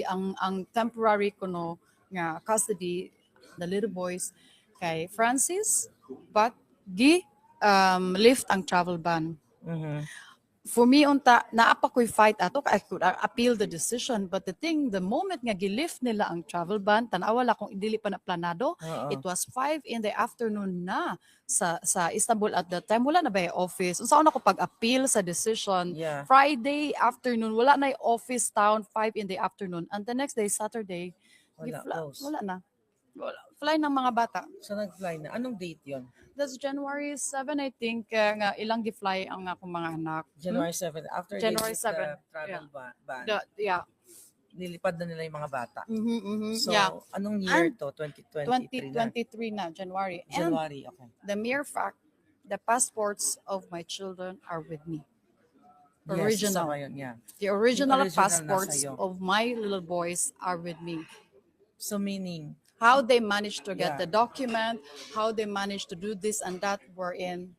ang temporary kuno nga custody the little boys kay Francis, but lift ang travel ban. For me unta naapa ko'y fight ato, I could appeal the decision, but the moment nga gilift nila ang travel ban, tanawa la kung dili pa na planado. It was 5 in the afternoon na sa Istanbul at that time. Wala na ba yung office? Unsaon ako pag-appeal sa decision? Yeah. Friday afternoon, wala na yung office town, 5 in the afternoon. And the next day, Saturday, Close. wala na. Fly ng mga bata. So nag-fly na. Anong date yon? That's January 7, I think, nga ilang gi-fly ang akong mga anak. January 7. After January they 7. the travel ban, Yeah. nilipad na nila yung mga bata. So, Yeah. anong year to? 2023 na? 2023 na, January. January, okay. The mere fact, the passports of my children are with me. Yes, Original. isa yun, yeah. The original Yung original passports nasa iyo. of my little boys are with me. So meaning, How they managed to get Yeah. the document, how they managed to do this and that, were in,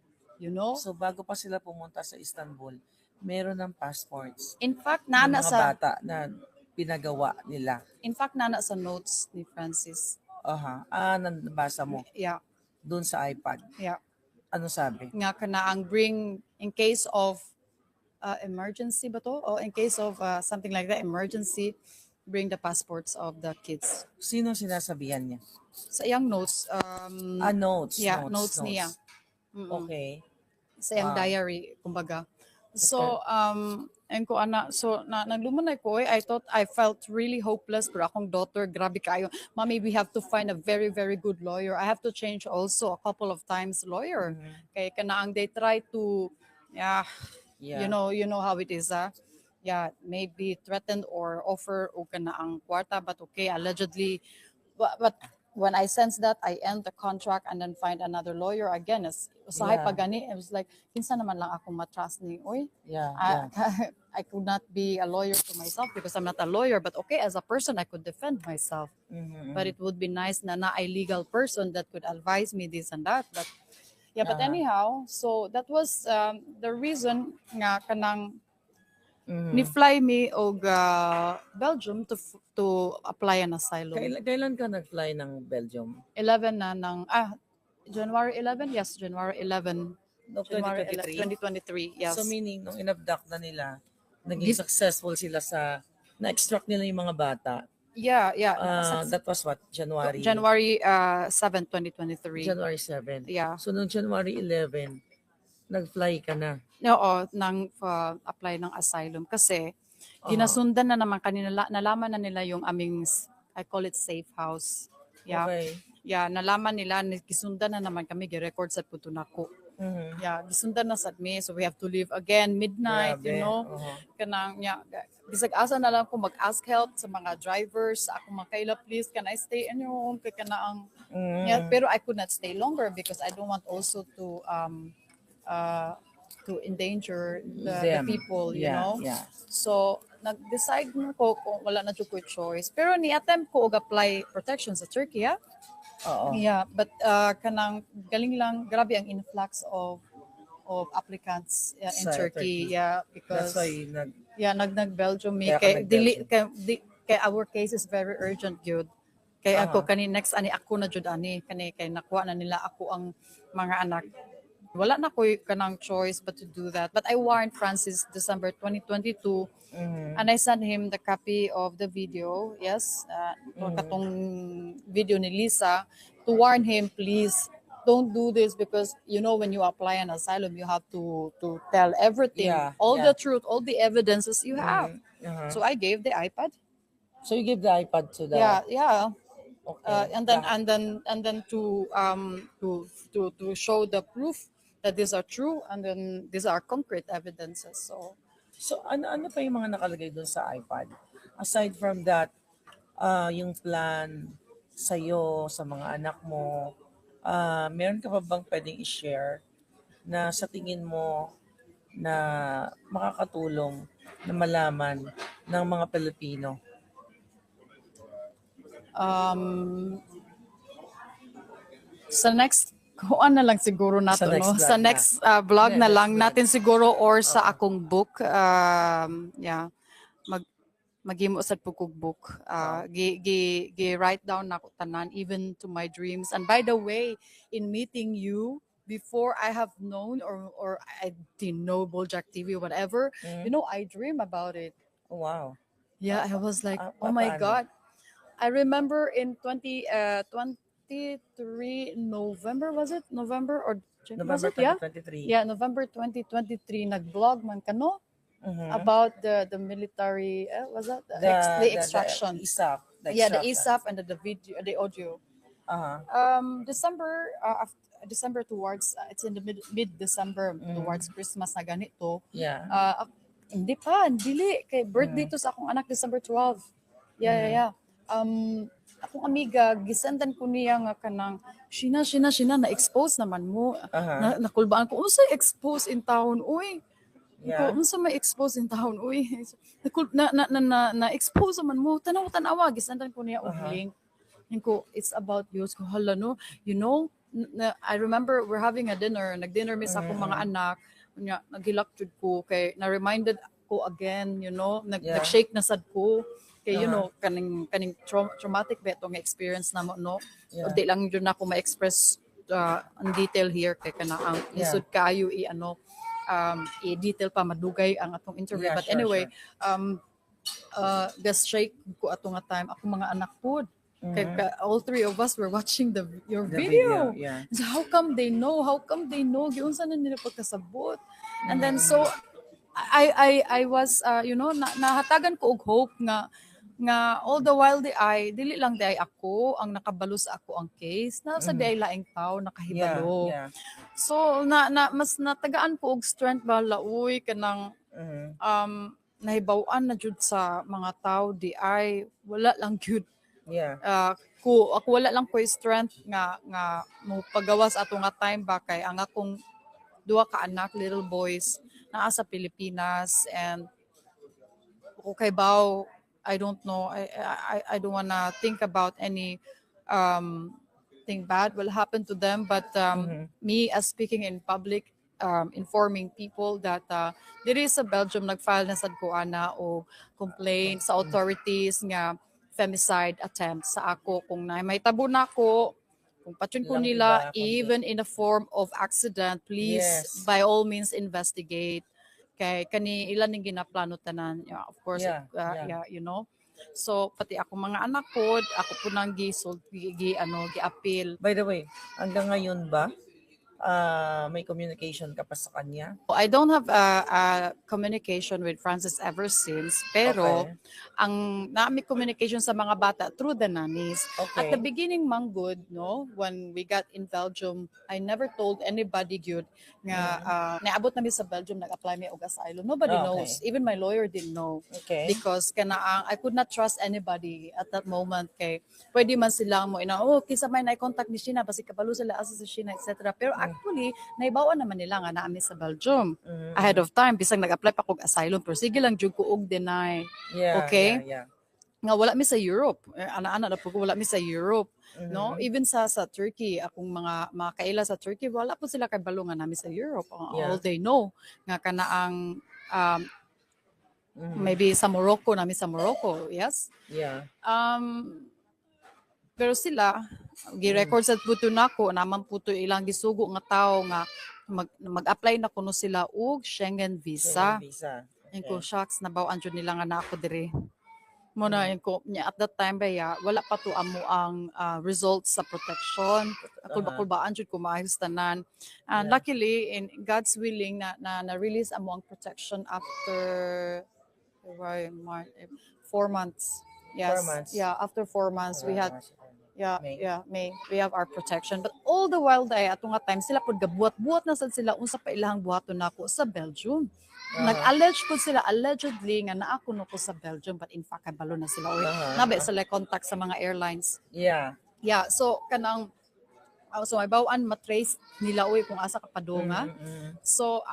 so bago pa sila pumunta sa Istanbul, meron ng passports In fact, ng nana mga sa bata na pinagawa nila. nana sa notes ni Francis. Nabasa mo Yeah, doon sa iPad. yeah. Ano sabi? Nga kanaang bring in case of emergency ba to? O in case of something like that, emergency, bring the passports of the kids. Sino sinasabihan niya? Sa iyang notes, Notes. yeah, notes niya. Okay. Sa iyang diary, kumbaga. So, and ko ana, so naglumanay ko, I felt really hopeless, pero akong daughter, grabe kayo. Mommy, we have to find a very, very good lawyer. I have to change also a couple of times lawyer. Kaya kanaang they try to, Yeah. you know how it is, yeah, maybe threatened or offer o kanaang kwarta, but okay, allegedly, but when I sensed that, I end the contract and then find another lawyer again. Usahay Yeah. pa gani, it was like, kinsa naman lang ako matrust ni, oy, Yeah. I could not be a lawyer to myself because I'm not a lawyer, but okay, as a person, I could defend myself. But it would be nice na a legal person that could advise me this and that. But yeah, but anyhow, so that was the reason nga kanang ni-fly me og Belgium to apply an asylum. Kailan ka nag-fly ng Belgium? 11 na ng January 11? Yes, January 11. No, January 2023? 2023, yes. So meaning, nung in-abduct na nila, naging successful sila na-extract nila yung mga bata. Yeah. That was what? January 7, 2023. January 7. Yeah. So noong January 11, nag-fly ka na. Oo, nang apply ng asylum kasi ginasundan na naman kanila, nalaman na nila yung aming, I call it safe house. Yeah. Okay. Yeah, nalaman nila, gisundan na naman kami, gi-record sa Putunako. Yeah, gisundan na sa me, so we have to leave again midnight, Grabe. you know. Kanang bisag asa na lang ko mag-ask help sa mga drivers, sa akong mga kaila, please can I stay in your home kay kanaang yeah, pero I could not stay longer because I don't want also to endanger the people, you know. Yeah. So nag-decide na ko kung wala na jud ko choice, pero ni-attempt ko og apply protection sa Turkey, Oo. yeah, but kanang galing lang, grabe ang influx of applicants in Sa Turkey. Turkey. Yeah, because That's why nag-Belgium me Kaya ka kay our case is very urgent gyud. Kay ako kani next ani ako na jud ani kay nakuha na nila ako ang mga anak. Wala na ko'y kanang choice but to do that. But I warned Francis December 2022 and I sent him the copy of the video, yes, katong video ni Lisa, to warn him, please, don't do this because, you know, when you apply an asylum, you have to tell everything, all the truth, all the evidences you have. So I gave the iPad. So you give the iPad to the Yeah. Okay. And then to show the proof that these are true, and then these are concrete evidences. So ano pa yung mga nakalagay doon sa iPad? Aside from that, yung plan sa'yo, sa mga anak mo, meron ka pa bang pwedeng i-share na sa tingin mo na makakatulong na malaman ng mga Pilipino? Sa next kuan na lang siguro nato, no? Sa next vlog na lang natin siguro, or sa akong book, yeah, maghimo sad pug kog book. Gi write down nako tanan even to my dreams. And by the way, in meeting you before I have known or I didn't know Bojack TV or whatever, you know, I dream about it. Oh, wow. Yeah, I was like, oh my Paano? God. I remember in 23 November, was it? November or was November it? Yeah. 2023. Yeah, November 2023, nag-vlog man kano Mhm. about the military, was that? The extraction. The ISAF. The Yeah, the extraction. ISAF and the video, the audio. December, December towards, it's in the mid-December towards Christmas na ganito. Yeah. Hindi pa, dili. Kay birthday to sa akong anak, December 12. Yeah. Akong amiga, gisendan ko niya nga kanang, Shina, na-expose naman mo. Nakulbaan ko, unsay expose in town, uy. Yeah. Unsa may expose in town, uy. Na-expose naman mo. Tanawa, gisendan ko niya og link. Ko, it's about you. So, hala, no? You know, I remember we're having a dinner. Nag-dinner mi sa akong mga anak. Naghilak jud ko. Kay, na-reminded ko again, you know, nag-shake na sad ko. Kay, you know, kaning traumatic ba itong experience na mo, no? O di lang yun ako ma-express in detail here. Kay kana ang isod kayo i-detail pa, madugay ang atong interview. But anyway, gas-shake ko atong nga time. Ako mga anak po. All three of us were watching your video. Yeah. So how come they know? Giunsa na nila pagkasabot. And then so I was you know, nahatagan ko og hope nga all the while dili lang di ay ako ang nakabalo sa ako ang case, na sa di ay laing tao nakahibalo. Yeah. So mas natagaan ko og strength bala uy kanang nahibaw-an na jud sa mga tao di ay wala lang jud. Yeah. Ako wala lang ko strength nga mo pagawas ato nga time ba kay ang akong duha ka anak, little boys, naa sa Pilipinas, and ako kay baw, I don't know, I don't wanna think about any thing bad will happen to them, but me as speaking in public, informing people that there is a Belgium nag-file na sad ko ana o complaint sa authorities nga femicide attempt sa ako. Kung may tabo na ako, kung patyon ko nila, even in a form of accident, please, by all means, investigate. Kay kani ilan ning ginaplano tanan. Yeah, of course, you know. So, pati ako mga anak ko, ako po nang gi-appeal. By the way, hanggang ngayon ba, may communication ka pa sa kanya? I don't have a communication with Francis ever since, pero ang naami communication sa mga bata through the nannies. At the beginning, mang good, no, when we got in Belgium, I never told anybody good nga naabot na mi sa Belgium, nag-apply mi og asylum. Nobody knows. Even my lawyer didn't know. Because I could not trust anybody at that moment. Kay pwede man sila mo kisa may na-contact ni Sheena, basi kabalo sila asa sa Sheena, etc. Pero actually, naibawan naman nila nga naami sa Belgium ahead of time. Bisang nag-apply pa kog asylum, pero sige lang jud ko og deny. Yeah. Nga wala mi sa Europe. Ana-ana na po wala mi sa Europe. No? Even sa Turkey, akong mga kaila sa Turkey, wala po sila kay balo nga nami sa Europe. All they know nga kanaang maybe sa Morocco, nami sa Morocco, yes? Yeah. Pero sila, gi-record sa puto nako, naman puto ilang gisugo nga tao nga mag-apply na kuno sila og Schengen visa. Yung ko, shucks, nabawan jud nila nga na ako diri. Muna yung ko, at that time ba wala pa to amo ang results sa protection. Kulbaan jud ko maayos tanan. And luckily, in God's willing, na-release amo ang protection after 4 months. Yes. 4 months. Yeah, after 4 months, we had May. We have our protection. But all the while ato nga time sila pud gabuhat-buhat na sad sila unsa pa ilahang buhaton nako sa Belgium. Nag-allege pud sila allegedly nga naa ko sa Belgium, but in fact kabalo na sila nabe sila contact sa mga airlines. Yeah. So kanang so may bawaan matrace nila kung asa ka padunga. So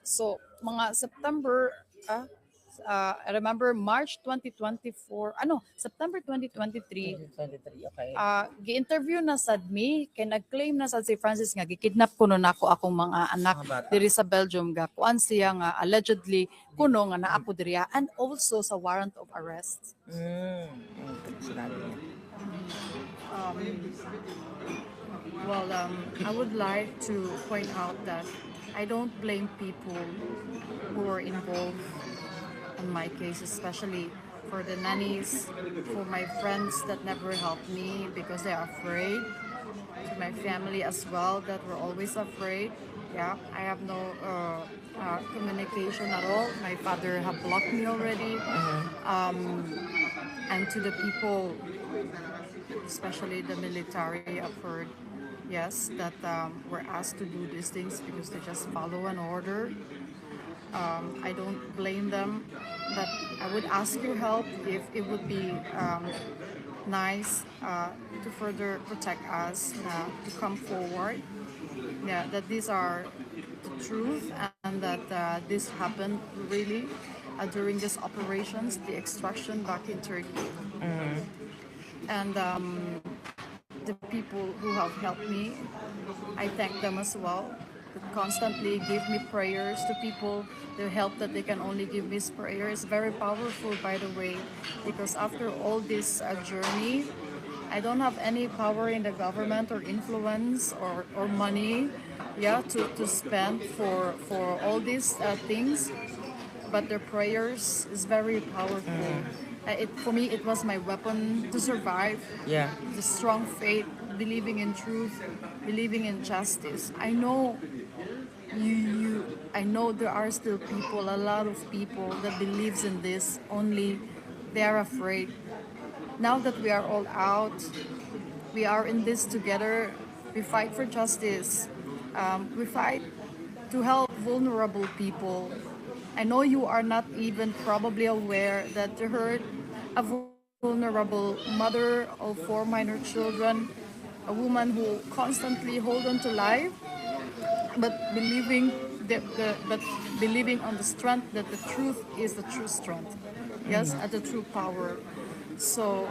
so mga September I remember March 2024, September 2023, 2023, okay. gi-interview na sad me kay nag-claim na sad si Francis nga gikidnap kuno nako akong mga anak Mga bata. diri sa Belgium ga kuan siya nga allegedly kuno nga naa ko diri and also sa warrant of arrest. Sinabi niya. I would like to point out that I don't blame people who are involved in my case, especially for the nannies, for my friends that never helped me because they are afraid, to my family as well that were always afraid. Yeah, I have no communication at all. My father have blocked me already. And to the people, especially the military, I've heard, yes, that were asked to do these things because they just follow an order. I don't blame them, but I would ask your help if it would be nice to further protect us, to come forward. Yeah, that these are the truth and that this happened really during these operations, the extraction back in Turkey. And the people who have helped me, I thank them as well. That constantly give me prayers to people. The help that they can only give me is prayer is very powerful, by the way, because after all this journey, I don't have any power in the government or influence or money, to spend for all these things. But their prayers is very powerful. For me, it was my weapon to survive. Yeah. The strong faith, believing in truth, believing in justice. I know I know there are still people, a lot of people that believes in this. Only they are afraid. Now that we are all out, we are in this together. We fight for justice. We fight to help vulnerable people. I know you are not even probably aware that you heard a vulnerable mother of 4 minor children, a woman who constantly hold on to life, but believing believing on the strength that the truth is the true strength, yes, at the true power. So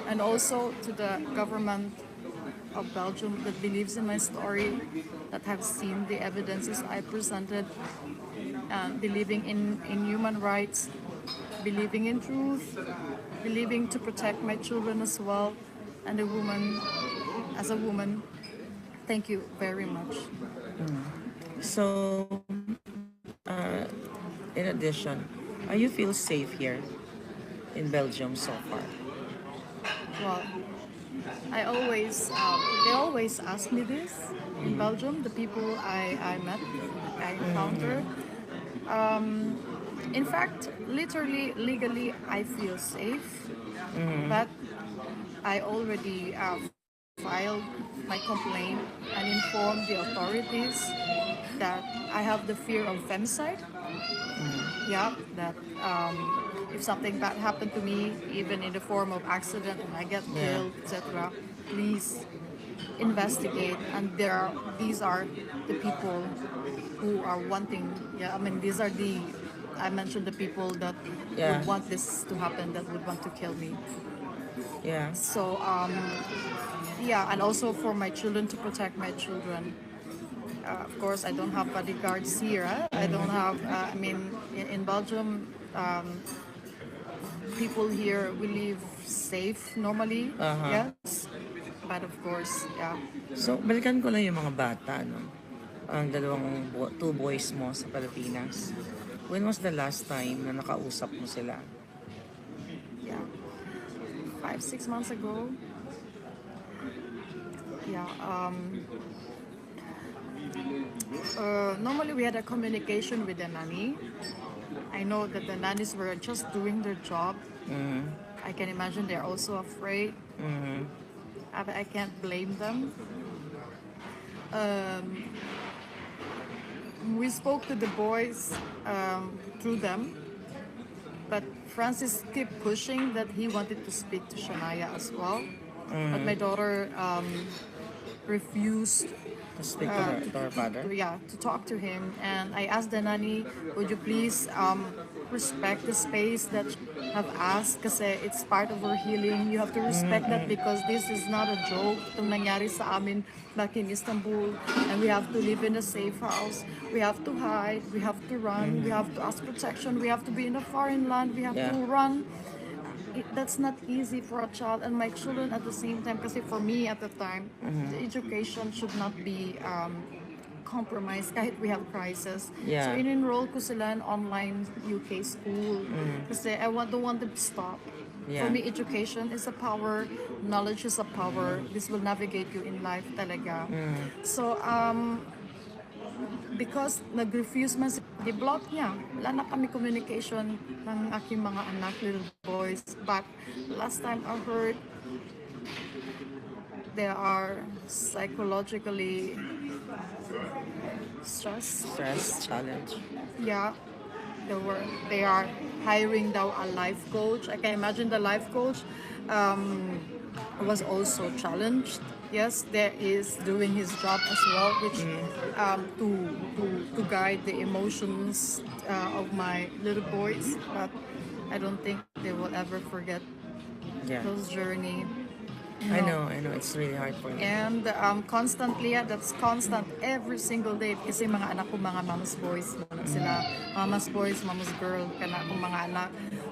and also to the government of Belgium that believes in my story, that have seen the evidences I presented, believing in human rights, believing in truth, believing to protect my children as well, and as a woman, thank you very much. So, in addition, you feel safe here in Belgium so far? Well, they always ask me this in Belgium, the people I met, I encountered. In fact, literally, legally, I feel safe, but I already filed my complaint and informed the authorities that I have the fear of femicide. Yeah, that if something bad happened to me, even in the form of accident and I get killed, etc., please investigate. And these are the people who are wanting. Yeah, I mean, I mentioned the people that would want this to happen, that would want to kill me. Yeah. So, and also for my children, to protect my children. Of course, I don't have bodyguards here. I don't have, in Belgium, people here, we live safe normally. Yes. But of course, yeah. So, balikan ko lang yung mga bata, no? Ang two boys mo sa Pilipinas. When was the last time na nakausap mo sila? Yeah. 5-6 months ago. Yeah. Normally we had a communication with the nanny. I know that the nannies were just doing their job. I can imagine they're also afraid. I can't blame them. We spoke to the boys through them, but Francis kept pushing that he wanted to speak to Shania as well. But my daughter refused To speak to her father. to talk to him. And I asked the nanny, would you please respect the space that you have asked kasi it's part of our healing. You have to respect that because this is not a joke. Itong nangyari sa amin back in Istanbul, and we have to live in a safe house. We have to hide, we have to run, we have to ask protection, we have to be in a foreign land, we have Yeah. to run. That's not easy for a child and my children at the same time kasi for me at the time the education should not be compromised kahit we have crisis. Yeah. So in-enroll ko sila in online UK school kasi don't want them to stop. Yeah. For me, education is a power, knowledge is a power. This will navigate you in life talaga. So because nag-refuse man di-block niya. Wala na kami communication ng aking mga anak, little boys. But last time I heard, they are psychologically stressed. Stress, challenge. Yeah, they are hiring daw a life coach. I can imagine the life coach was also challenged. Yes, there is doing his job as well, which to guide the emotions of my little boys. But I don't think they will ever forget Yeah. those journey. I know. It's really hard for you. And constantly, that's constant every single day. Kasi mga anak ko, mga mama's boys. Sila, mama's boys, mama's girl, kana akong mga anak.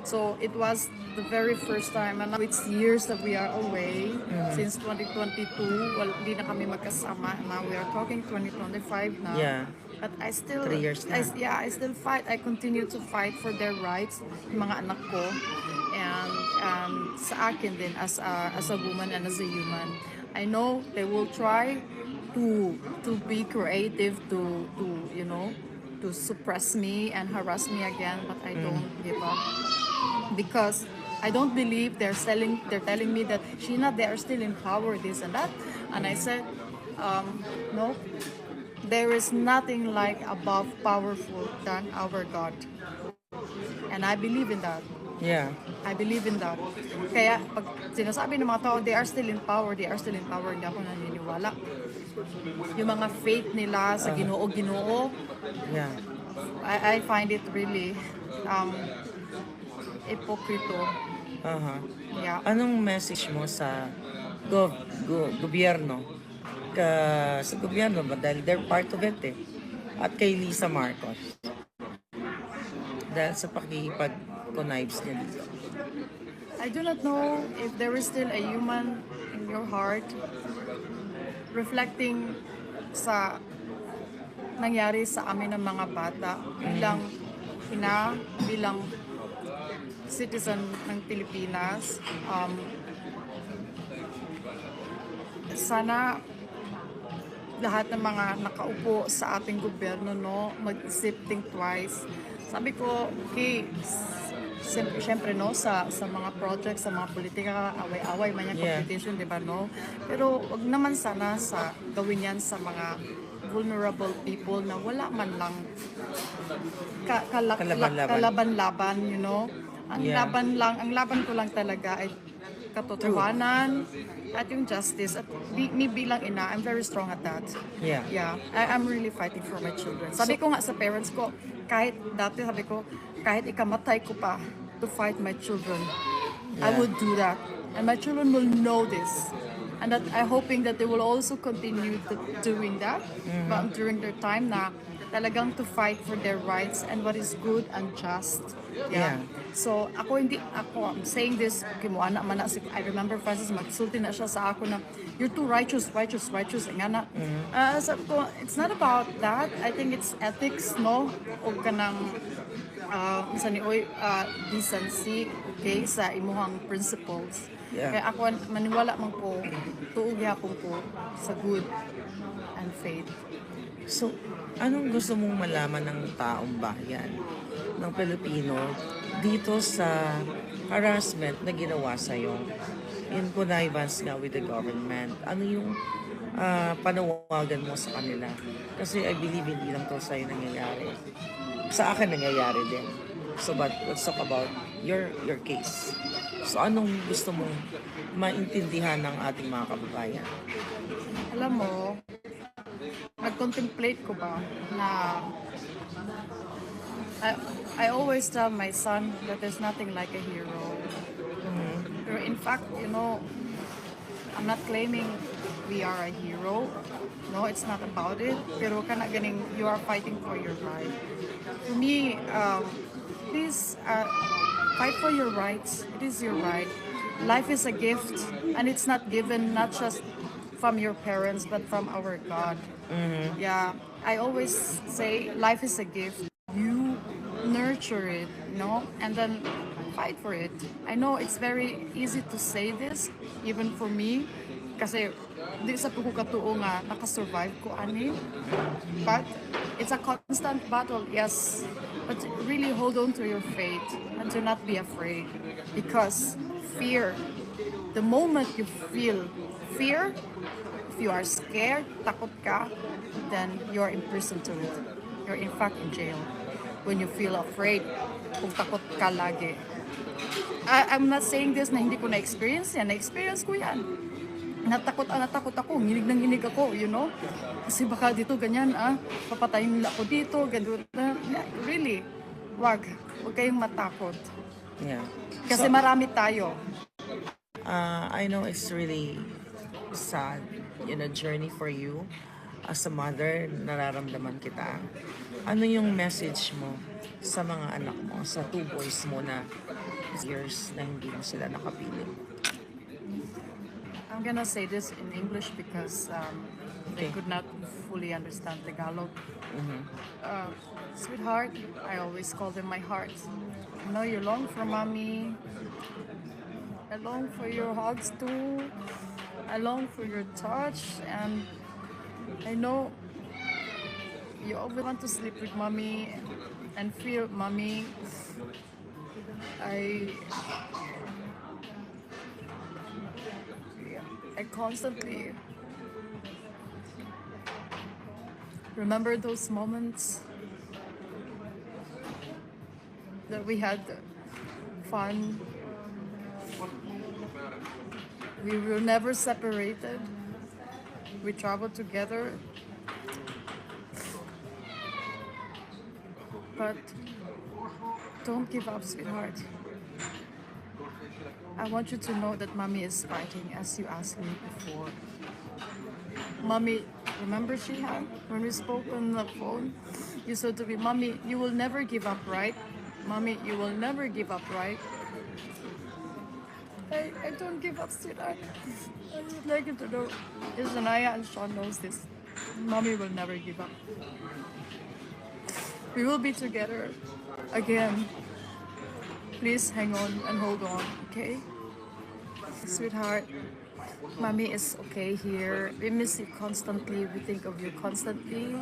So it was the very first time. And now it's years that we are away. Since 2022, well, di na kami magkasama. Now we are talking 2025 now. Yeah. But I still, 3 years na. I still fight. I continue to fight for their rights, yung mga anak ko. And sa akin din as a woman and as a human, I know they will try to be creative to to suppress me and harass me again, but I don't give up because I don't believe they're telling me that Sheena, they are still in power, this and that, and I said no, there is nothing like above powerful than our God, and I believe in that. Yeah. I believe in that. Kaya pag sinasabi ng mga tao, they are still in power, hindi ako naniniwala. Yung mga faith nila sa Ginoo, Yeah. I find it really hipokrito. Uh-huh. Yeah. Anong message mo sa gobyerno? Sa gobyerno ba? Dahil they're part of it eh. At kay Lisa Marcos. Dahil sa pakikipag-connives niya dito. I do not know if there is still a human in your heart reflecting sa nangyari sa amin ng mga bata bilang bilang citizen ng Pilipinas. Sana lahat ng mga nakaupo sa ating gobyerno mag-isip, think twice. Sabi ko, okay, siyempre sa mga projects, sa mga politika, away-away man yung competition, di ba Pero wag naman sana gawin yan sa mga vulnerable people na wala man lang kalaban-laban, Ang laban ko lang talaga ay katotohanan at yung justice. At me bilang ina, I'm very strong at that. Yeah. Yeah, I'm really fighting for my children. Sabi ko nga sa parents ko, kahit ikamatay ko pa to fight my children, I would do that. And my children will know this. And that I'm hoping that they will also continue doing that but during their time na talagang to fight for their rights and what is good and just. Yeah. So I'm saying this, kimuana man na I remember Francis magsulti na siya sa ako na you're too righteous. Nga na. Sabi ko, it's not about that. I think it's ethics, O kanang decency, okay, sa imuhang principles. Yeah. Kaya ako maniwala man ko, tuog yapon ko sa good and faith. So, anong gusto mong malaman ng taong bayan, ng Pilipino, dito sa harassment na ginawa sa'yo in connivance nga with the government? Ano yung panawagan mo sa kanila? Kasi I believe hindi lang to sa'yo nangyayari. Sa akin nangyayari din. So, but let's talk about your case. So, anong gusto mong maintindihan ng ating mga kababayan? Alam mo, nag-contemplate ko ba na I, I always tell my son that there's nothing like a hero. Pero in fact, I'm not claiming we are a hero. No, it's not about it. Pero kana ganing you are fighting for your right. For me, please fight for your rights. It is your right. Life is a gift, and it's not given not just from your parents but from our God. Yeah, I always say life is a gift. You nurture it, and then fight for it. I know it's very easy to say this, even for me, kasi di sa ko katuo nga nakasurvive ko ani. But it's a constant battle, yes. But really hold on to your faith and do not be afraid, because fear, the moment you feel fear, if you are scared, takot ka, then you're in prison to it. You're in fact in jail. When you feel afraid, kung takot ka lagi. I'm not saying this na hindi ko na-experience yan. Na-experience ko yan. Natakot ako. Nginig ako, Kasi baka dito ganyan, papatayin nila ako dito, ganun. Really, wag kayong matakot. Yeah. Kasi marami tayo. I know it's really sad, journey for you. As a mother, nararamdaman kita. Ano yung message mo sa mga anak mo, sa 2 boys mo na years na hindi mo sila nakapiling? I'm gonna say this in English because they Okay. could not fully understand Tagalog. Sweetheart, I always call them my heart. I know you long for mommy. I long for your hugs too. I long for your touch, and I know you always want to sleep with mommy and feel mommy. I constantly remember those moments that we had fun. We were never separated. We traveled together. But don't give up, sweetheart. I want you to know that mommy is fighting, as you asked me before. Mommy, remember Shihan, when we spoke on the phone, you said to me, Mommy, you will never give up, right? Mommy, you will never give up, right? I don't give up, sweetheart. I would like you to know, Isanaya and Sean knows this. Mommy will never give up. We will be together again. Please hang on and hold on, okay? Sweetheart, mommy is okay here. We miss you constantly. We think of you constantly.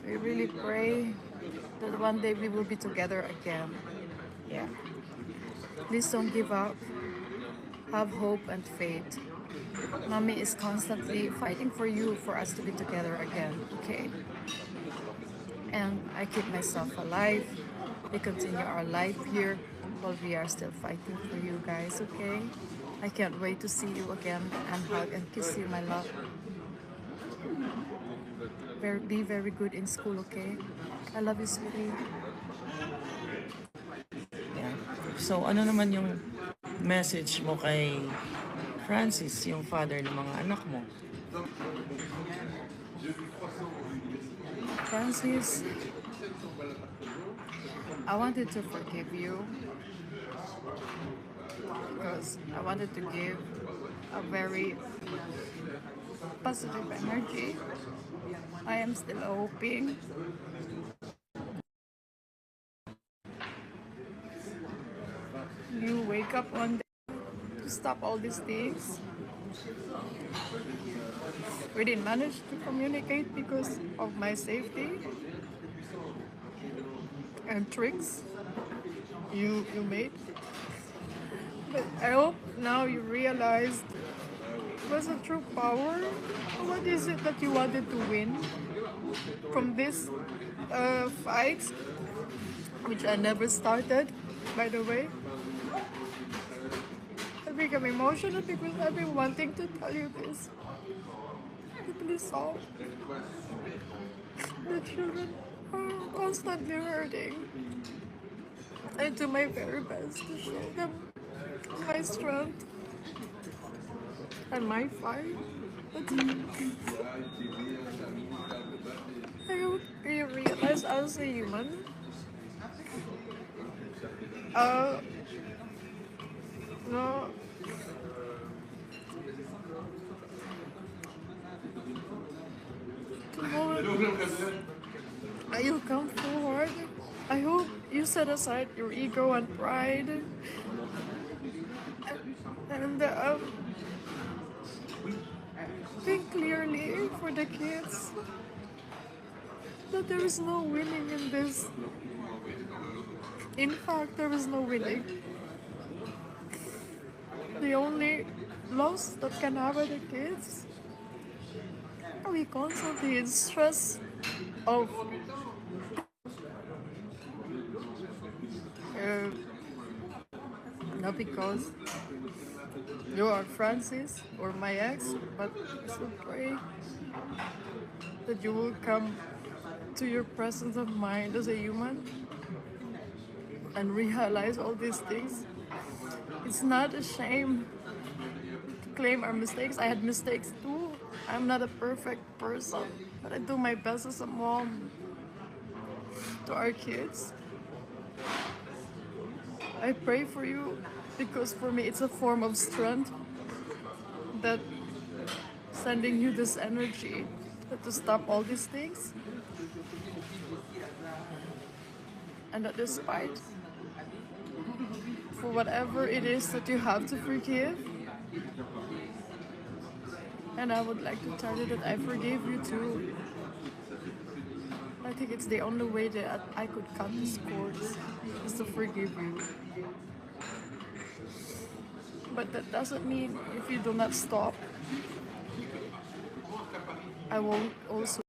We really pray that one day we will be together again. Yeah. Please don't give up. Have hope and faith. Mommy is constantly fighting for you, for us to be together again, okay? And I keep myself alive. We continue our life here while we are still fighting for you guys, okay? I can't wait to see you again and hug and kiss you, my love. Be very good in school, okay? I love you, sweetie. Yeah. So, ano naman yung message mo kay Francis, yung father ng mga anak mo? Francis, I wanted to forgive you because I wanted to give a very positive energy. I am still hoping you wake up one day to stop all these things. We didn't manage to communicate because of my safety and tricks you made. But I hope now you realized what's the true power. What is it that you wanted to win from this fight, which I never started, by the way. I become emotional because I've been wanting to tell you this. deeply soft. The children are constantly hurting. I do my very best to show them my strength and my fight. But I hope you realize as a human, uh, no, tomorrow you come forward. I hope you set aside your ego and pride and think clearly for the kids that there is no winning in this. In fact, there is no winning. The only loss that can happen to kids, we constantly in stress of uh, not because you are Francis or my ex, but to pray that you will come to your presence of mind as a human and realize all these things. It's not a shame to claim our mistakes. I had mistakes too. I'm not a perfect person, but I do my best as a mom to our kids. I pray for you because for me it's a form of strength that sending you this energy to stop all these things. And that despite for whatever it is that you have to forgive, and I would like to tell you that I forgive you too. I think it's the only way that I could cut these cords is to forgive you. But that doesn't mean if you do not stop, I won't also